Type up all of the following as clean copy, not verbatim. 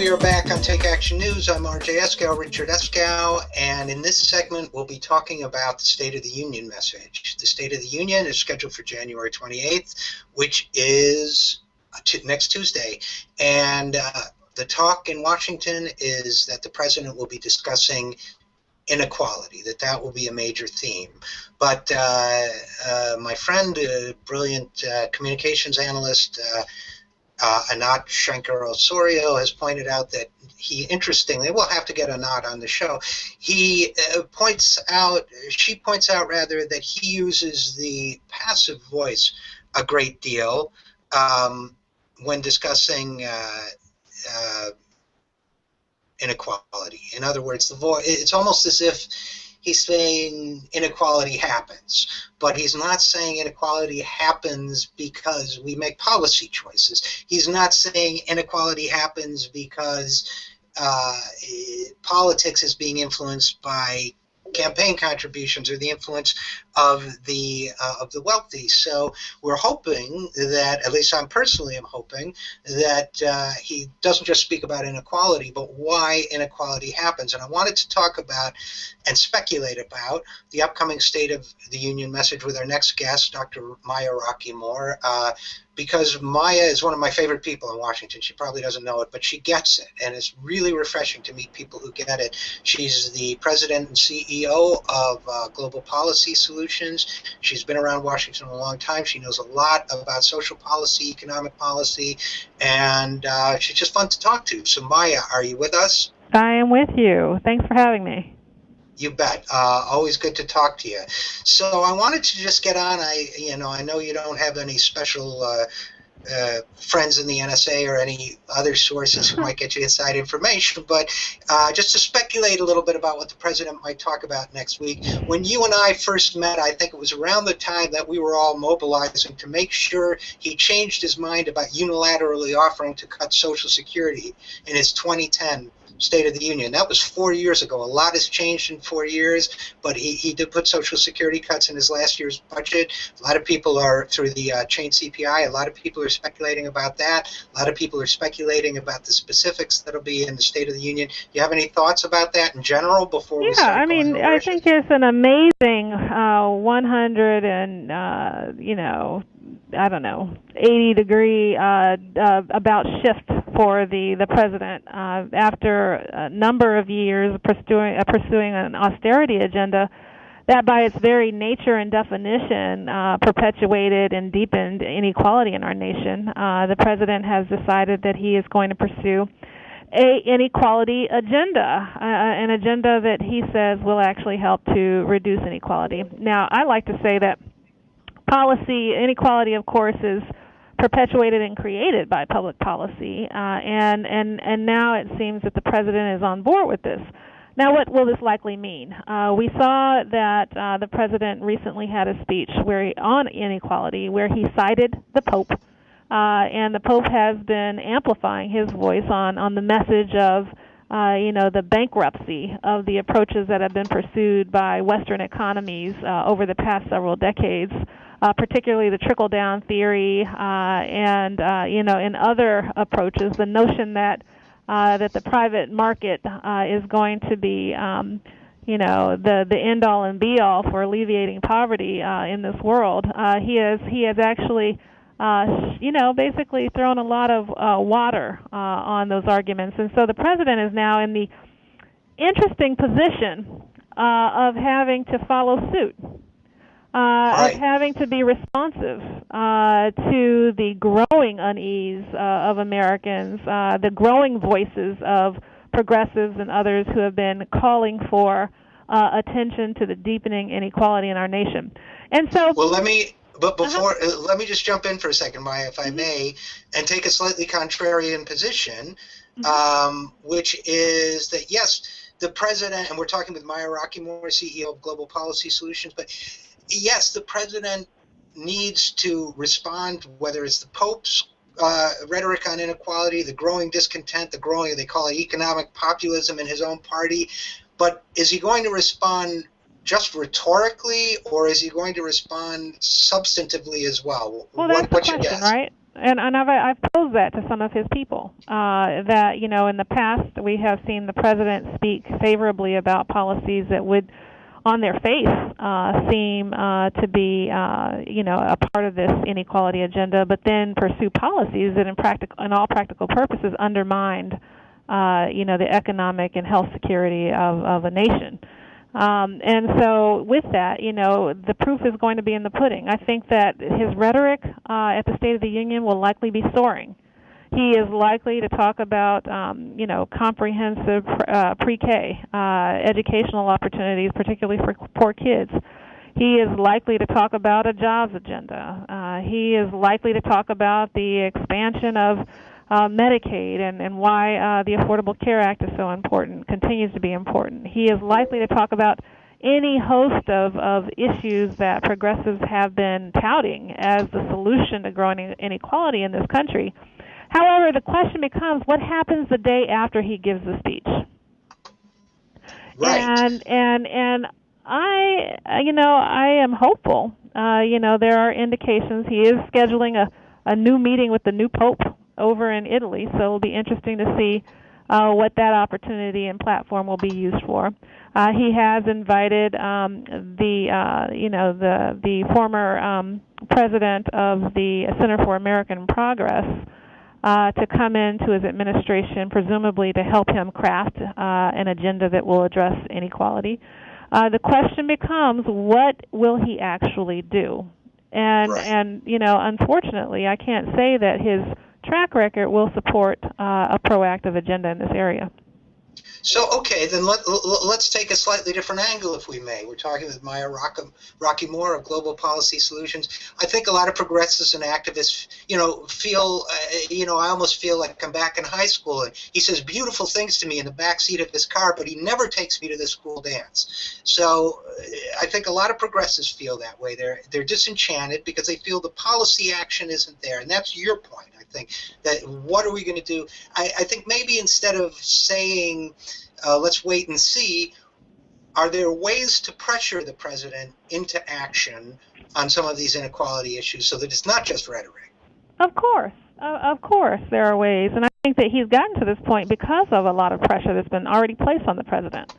we are back on Take Action News. I'm Richard Eskow, and in this segment we'll be talking about the State of the Union message. The State of the Union is scheduled for January 28th, which is next Tuesday, and the talk in Washington is that the president will be discussing inequality, that will be a major theme. But my friend, brilliant communications analyst, Anat Shenker-Osorio, has pointed out that he, interestingly, we'll have to get Anat on the show, she points out that he uses the passive voice a great deal when discussing inequality. In other words, it's almost as if he's saying inequality happens, but he's not saying inequality happens because we make policy choices. He's not saying inequality happens because politics is being influenced by campaign contributions or the influence of the wealthy. So we're hoping that, at least I'm personally hoping, that he doesn't just speak about inequality, but why inequality happens. And I wanted to talk about and speculate about the upcoming State of the Union message with our next guest, Dr. Maya Rockeymoore, because Maya is one of my favorite people in Washington. She probably doesn't know it, but she gets it, and it's really refreshing to meet people who get it. She's the president and CEO of Global Policy Solutions. She's been around Washington a long time. She knows a lot about social policy, economic policy, and she's just fun to talk to. So Maya, are you with us? I am with you. Thanks for having me. You bet. Always good to talk to you. So I wanted to just get on. I know you don't have any special friends in the NSA or any other sources who might get you inside information, but just to speculate a little bit about what the president might talk about next week. When you and I first met, I think it was around the time that we were all mobilizing to make sure he changed his mind about unilaterally offering to cut Social Security in his 2010 State of the Union. That was 4 years ago. A lot has changed in 4 years, but he did put Social Security cuts in his last year's budget. A lot of people are, through the chain CPI, a lot of people are speculating about that. A lot of people are speculating about the specifics that'll be in the State of the Union. Do you have any thoughts about that in general before we start? Yeah, I mean, I think it's an amazing 80-degree about shift for the president after a number of years pursuing an austerity agenda that by its very nature and definition perpetuated and deepened inequality in our nation. The president has decided that he is going to pursue an inequality agenda, an agenda that he says will actually help to reduce inequality. Now, I like to say that policy inequality, of course, is perpetuated and created by public policy, and now it seems that the president is on board with this. Now, what will this likely mean? We saw that the president recently had a speech on inequality where he cited the Pope, and the Pope has been amplifying his voice on the message of the bankruptcy of the approaches that have been pursued by Western economies over the past several decades, particularly the trickle-down theory and in other approaches, the notion that the private market is going to be the end-all and be-all for alleviating poverty in this world. He has actually basically thrown a lot of water on those arguments. And so the president is now in the interesting position of having to follow suit, of having to be responsive to the growing unease of Americans, the growing voices of progressives and others who have been calling for attention to the deepening inequality in our nation. And so... Well, let me just jump in for a second, Maya, if I may, and take a slightly contrarian position, which is that, yes, the president, and we're talking with Maya Rockeymoore, CEO of Global Policy Solutions, but yes, the president needs to respond, whether it's the Pope's rhetoric on inequality, the growing discontent, they call it economic populism in his own party, but is he going to respond just rhetorically, or is he going to respond substantively as well? Well, that's the question, right? And I've posed that to some of his people, that, you know, in the past we have seen the president speak favorably about policies that would, on their face, seem to be, you know, a part of this inequality agenda, but then pursue policies that in all practical purposes undermined, you know, the economic and health security of a nation. And so with that, you know, the proof is going to be in the pudding. I think that his rhetoric at the State of the Union will likely be soaring. He is likely to talk about, you know, comprehensive pre-K educational opportunities, particularly for poor kids. He is likely to talk about a jobs agenda. He is likely to talk about the expansion of Medicaid and why the Affordable Care Act is so important, continues to be important. He is likely to talk about any host of issues that progressives have been touting as the solution to growing inequality in this country. However, the question becomes, what happens the day after he gives the speech? Right. And I, you know, I am hopeful. You know, there are indications he is scheduling a new meeting with the new Pope over in Italy, so it'll be interesting to see what that opportunity and platform will be used for. He has invited the former president of the Center for American Progress to come into his administration, presumably to help him craft an agenda that will address inequality. The question becomes, what will he actually do? And you know, unfortunately, I can't say that his track record will support a proactive agenda in this area. So, okay, then let's take a slightly different angle, if we may. We're talking with Maya Rockeymoore of Global Policy Solutions. I think a lot of progressives and activists, you know, feel, you know, I almost feel like I'm back in high school, and he says beautiful things to me in the back seat of his car, but he never takes me to the school dance. So I think a lot of progressives feel that way. They're disenchanted because they feel the policy action isn't there, and that's your point. I think that what are we going to do? I think maybe instead of saying let's wait and see, are there ways to pressure the president into action on some of these inequality issues so that it's not just rhetoric? Of course there are ways, and I think that he's gotten to this point because of a lot of pressure that's been already placed on the president.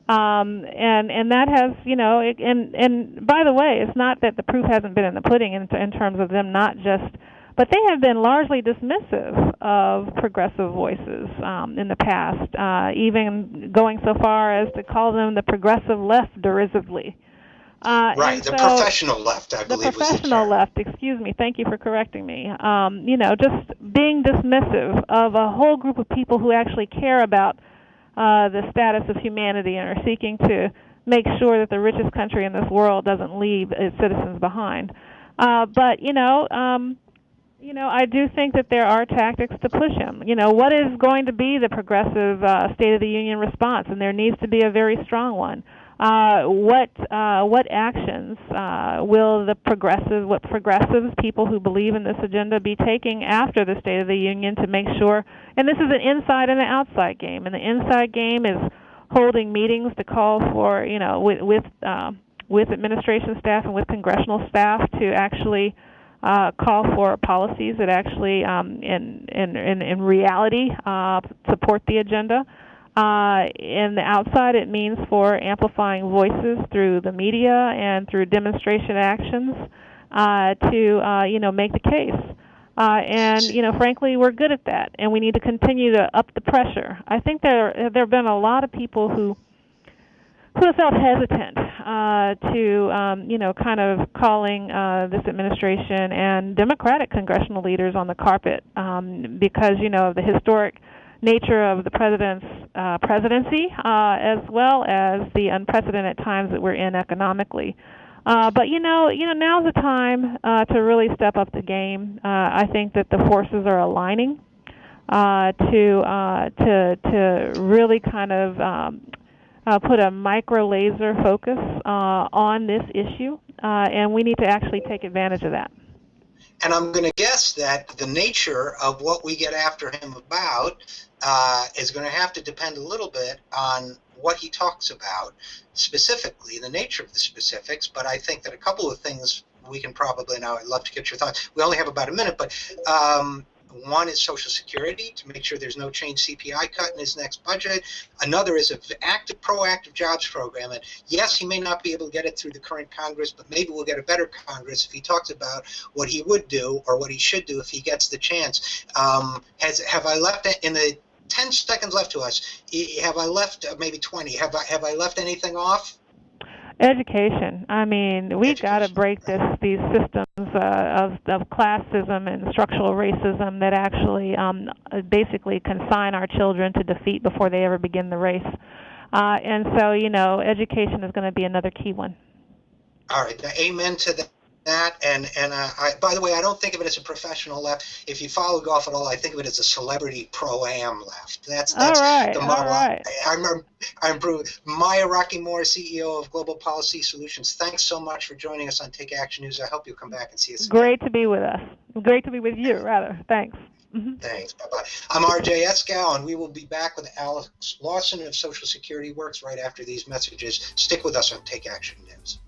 And that has, you know, and by the way, it's not that the proof hasn't been in the pudding in terms of them not just, but they have been largely dismissive of progressive voices in the past, even going so far as to call them the progressive left derisively. Right, the professional left, I believe. The professional left, excuse me, thank you for correcting me. You know, just being dismissive of a whole group of people who actually care about the status of humanity and are seeking to make sure that the richest country in this world doesn't leave its citizens behind. But, you know, I do think that there are tactics to push him. You know, what is going to be the progressive State of the Union response? And there needs to be a very strong one. What actions will progressives, people who believe in this agenda, be taking after the State of the Union to make sure? And this is an inside and an outside game. And the inside game is holding meetings to call for, you know, with administration staff and with congressional staff to actually call for policies that actually, in reality, support the agenda. In the outside, it means for amplifying voices through the media and through demonstration actions to, you know, make the case. And, you know, frankly, we're good at that, and we need to continue to up the pressure. I think there have been a lot of people who have felt hesitant to, you know, kind of calling this administration and Democratic congressional leaders on the carpet because, you know, of the historic nature of the president's presidency, as well as the unprecedented times that we're in economically. But you know, now's the time to really step up the game. I think that the forces are aligning to really kind of put a micro laser focus on this issue, and we need to actually take advantage of that. And I'm going to guess that the nature of what we get after him about is going to have to depend a little bit on what he talks about specifically, the nature of the specifics. But I think that a couple of things we can probably now. I'd love to get your thoughts. We only have about a minute, but one is Social Security, to make sure there's no change CPI cut in his next budget. Another is an active, proactive jobs program. And yes, he may not be able to get it through the current Congress, but maybe we'll get a better Congress if he talks about what he would do or what he should do if he gets the chance. Have I left it in the 10 seconds left to us? Have I left maybe 20? Have I left anything off? Education. I mean, we've got to break these systems of classism and structural racism that actually basically consign our children to defeat before they ever begin the race. And so, education is going to be another key one. All right. Amen to that. And by the way, I don't think of it as a professional left. If you follow golf at all, I think of it as a celebrity pro-am left. That's all right. The model. All right. I'm Maya Rockeymoore, CEO of Global Policy Solutions. Thanks so much for joining us on Take Action News. I hope you'll come back and see us again. Great to be with us. Great to be with you, rather. Thanks. Mm-hmm. Thanks. Bye-bye. I'm RJ Eskow, and we will be back with Alex Lawson of Social Security Works right after these messages. Stick with us on Take Action News.